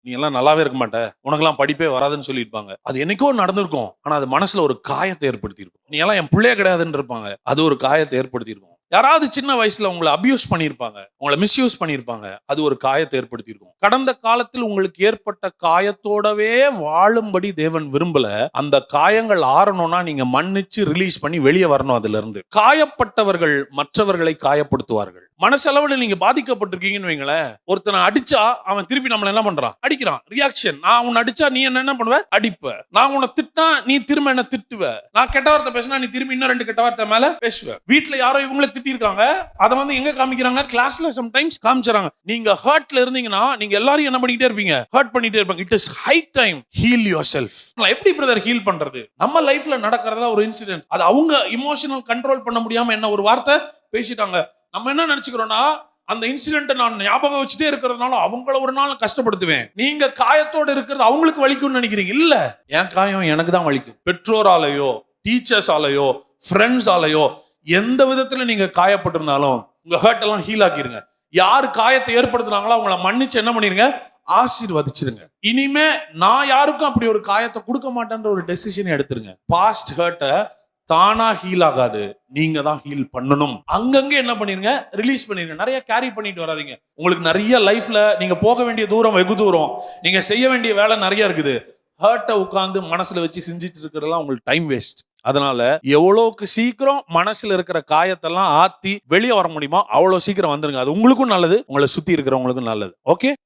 நீ எல்லாம் நல்லாவே இருக்க மாட்ட, உனக்கெல்லாம் படிப்பே வராதுன்னு சொல்லியிருப்பாங்க. அது என்னைக்கோ நடந்திருக்கும். ஆனா அது மனசுல ஒரு காயத்தை ஏற்படுத்தியிருக்கும். நீ எல்லாம் என் பிள்ளையே கிடையாதுன்னு இருப்பாங்க. அது ஒரு காயத்தை ஏற்படுத்தியிருக்கும். யாராவது சின்ன வயசுல உங்களை அபியூஸ் பண்ணியிருப்பாங்க, உங்களை மிஸ்யூஸ் பண்ணியிருப்பாங்க. அது ஒரு காயத்தை ஏற்படுத்தியிருக்கும். கடந்த காலத்தில் உங்களுக்கு ஏற்பட்ட காயத்தோடவே வாழும்படி தேவன் விரும்பல. அந்த காயங்கள் ஆறணும்னா நீங்க மன்னிச்சு ரிலீஸ் பண்ணி வெளியே வரணும். அதுல இருந்து காயப்பட்டவர்கள் மற்றவர்களை காயப்படுத்துவார்கள். மனசளவுல நீங்க பாதிக்கப்பட்டிருக்கீங்கன்னு வைங்களேன், ஒருத்தனை அடிச்சா அவன் திருப்பி நம்மள என்ன பண்றான்? அடிக்கிறான். ரியாக்ஷன். நான் உன்னை அடிச்சா நீ என்ன பண்ணுவ? அடிப்ப. நான் உன்னை திட்டா நீ திரும்ப என்ன திட்டுவ. நான் கெட்ட வார்த்தை பேசினா நீ திரும்பி இன்னும் 2 கெட்ட வார்த்தை மேல பேசுவ. வீட்டுல யாரோ இவங்கள திட்டி இருக்காங்க, அதை வந்து எங்க காமிக்கிறாங்க? கிளாஸ்ல சம்டைம்ஸ் காமிச்சறாங்க. நீங்க ஹர்ட்ல இருந்தீங்கன்னா நீங்க எல்லாரும் என்ன பண்ணிட்டே இருப்பீங்க? ஹர்ட் பண்ணிட்டே இருப்பாங்க. It is high time heel your self. எப்படி பிரதர் ஹீல் பண்றது? நம்ம லைஃப்ல நடக்கிறதா ஒரு இன்சிடென்ட், அது அவங்க இமோஷனல் கண்ட்ரோல் பண்ண முடியாம என்ன ஒரு வார்த்தை பேசிட்டாங்க. நம்ம என்ன நினைச்சுக்கிறோம்னா, அந்த இன்சிடென்ட் நான் ஞாபகம் வச்சுட்டே இருக்கிறதுனால அவங்கள ஒரு நாள் கஷ்டப்படுத்துவேன். நீங்க காயத்தோடு இருக்கிறது அவங்களுக்கு வலிக்கும்னு நினைக்கிறீங்க. இல்ல, என் காயம் எனக்கு தான் வலிக்கும். பெற்றோராலேயோ, டீச்சர்ஸாலேயோ, ஃப்ரெண்ட்ஸாலேயோ எந்த விதத்துல நீங்க காயப்பட்டிருந்தாலும் உங்க ஹர்ட் எல்லாம் ஹீல் ஆக்கிருங்க. யார் காயத்தை ஏற்படுத்துறாங்களோ அவங்கள மன்னிச்சு என்ன பண்ணிருங்க? ஆசீர்வதிச்சிருங்க. இனிமே நான் யாருக்கும் அப்படி ஒரு காயத்தை கொடுக்க மாட்டேன்ற ஒரு டெசிஷன் எடுத்துருங்க. பாஸ்ட் ஹர்ட்டை தானா ஹீல் ஆகாது, நீங்க தான் ஹீல் பண்ணணும். அங்கங்க என்ன பண்ணிருங்க? ரிலீஸ் பண்ணிருங்க. நிறைய கேரி பண்ணிட்டு வராதீங்க. உங்களுக்கு நிறைய லைஃப்ல நீங்க போக வேண்டிய தூரம் வெகு தூரம், நீங்க செய்ய வேண்டிய வேலை நிறைய இருக்குது. ஹர்ட்டை உட்கார்ந்து மனசுல வச்சு செஞ்சுட்டு இருக்கிறதெல்லாம் உங்களுக்கு டைம் வேஸ்ட். அதனால எவ்வளவுக்கு சீக்கிரம் மனசுல இருக்கிற காயத்தெல்லாம் ஆத்தி வெளியே வர முடியுமோ அவ்வளவு சீக்கிரம் வந்துருங்க. அது உங்களுக்கும் நல்லது, உங்களை சுத்தி இருக்கிறவங்களுக்கும் நல்லது. ஓகே.